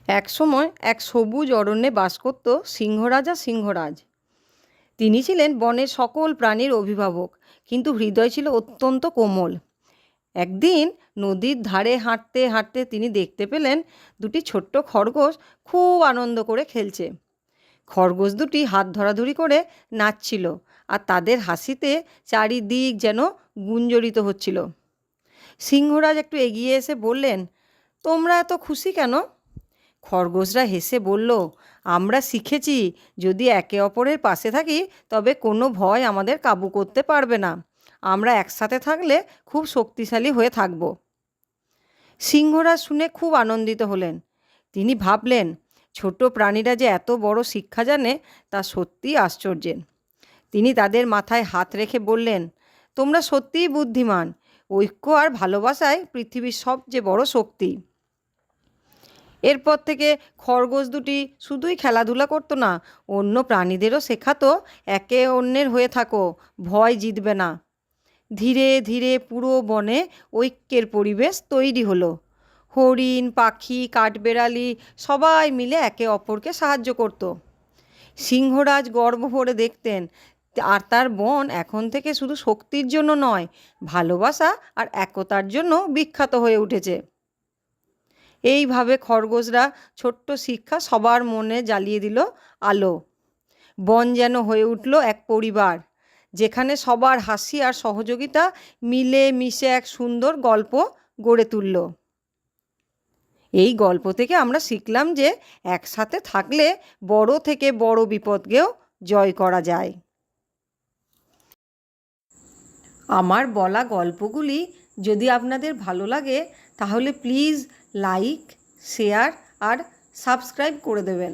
একসময় এক সবুজ অরণ্যে বাস করত সিংহরাজ আর সিংহরাজ। তিনি ছিলেন বনের সকল প্রাণীর অভিভাবক, কিন্তু হৃদয় ছিল অত্যন্ত কোমল। একদিন নদীর ধারে হাঁটতে হাঁটতে তিনি দেখতে পেলেন দুটি ছোট্ট খরগোশ খুব আনন্দ করে খেলছে। খরগোশ দুটি হাত ধরাধরি করে নাচছিল, আর তাদের হাসিতে চারিদিক যেন গুঞ্জরিত হচ্ছিল। সিংহরাজ একটু এগিয়ে এসে বললেন, তোমরা এত খুশি কেন? খরগোশরা হেসে বলল, আমরা শিখেছি যদি একে অপরের পাশে থাকি তবে কোনো ভয় আমাদের কাবু করতে পারবে না। আমরা একসাথে থাকলে খুব শক্তিশালী হয়ে থাকব। সিংহরাজ শুনে খুব আনন্দিত হলেন। তিনি ভাবলেন, ছোট প্রাণীরা যে এত বড় শিক্ষা জানে তা সত্যিই আশ্চর্যের। তিনি তাদের মাথায় হাত রেখে বললেন, তোমরা সত্যিই বুদ্ধিমান। ঐক্য আর ভালোবাসায় পৃথিবীর সবচেয়ে বড় শক্তি। এরপর থেকে খরগোশ দুটি শুধুই খেলাধুলা করতো না, অন্য প্রাণীদেরও শেখাতো একে অন্যের হয়ে থাকো, ভয় জিতবে না। ধীরে ধীরে পুরো বনে ঐক্যের পরিবেশ তৈরি হলো। হরিণ, পাখি, কাঠবেড়ালি সবাই মিলে একে অপরকে সাহায্য করত। সিংহরাজ গর্ব ভরে দেখতেন, আর তার বন এখন থেকে শুধু শক্তির জন্য নয়, ভালোবাসা আর একতার জন্য বিখ্যাত হয়ে উঠেছে। এইভাবে খরগোশরা ছোট্ট শিক্ষা সবার মনে জ্বালিয়ে দিল আলো। বন যেন হয়ে উঠল এক পরিবার, যেখানে সবার হাসি আর সহযোগিতা মিলে মিশে এক সুন্দর গল্প গড়ে তুলল। এই গল্প থেকে আমরা শিখলাম যে একসাথে থাকলে বড় থেকে বড় বিপদকেও জয় করা যায়। আমার বলা গল্পগুলি যদি আপনাদের ভালো লাগে তাহলে প্লিজ লাইক, শেয়ার আর সাবস্ক্রাইব করে দেবেন।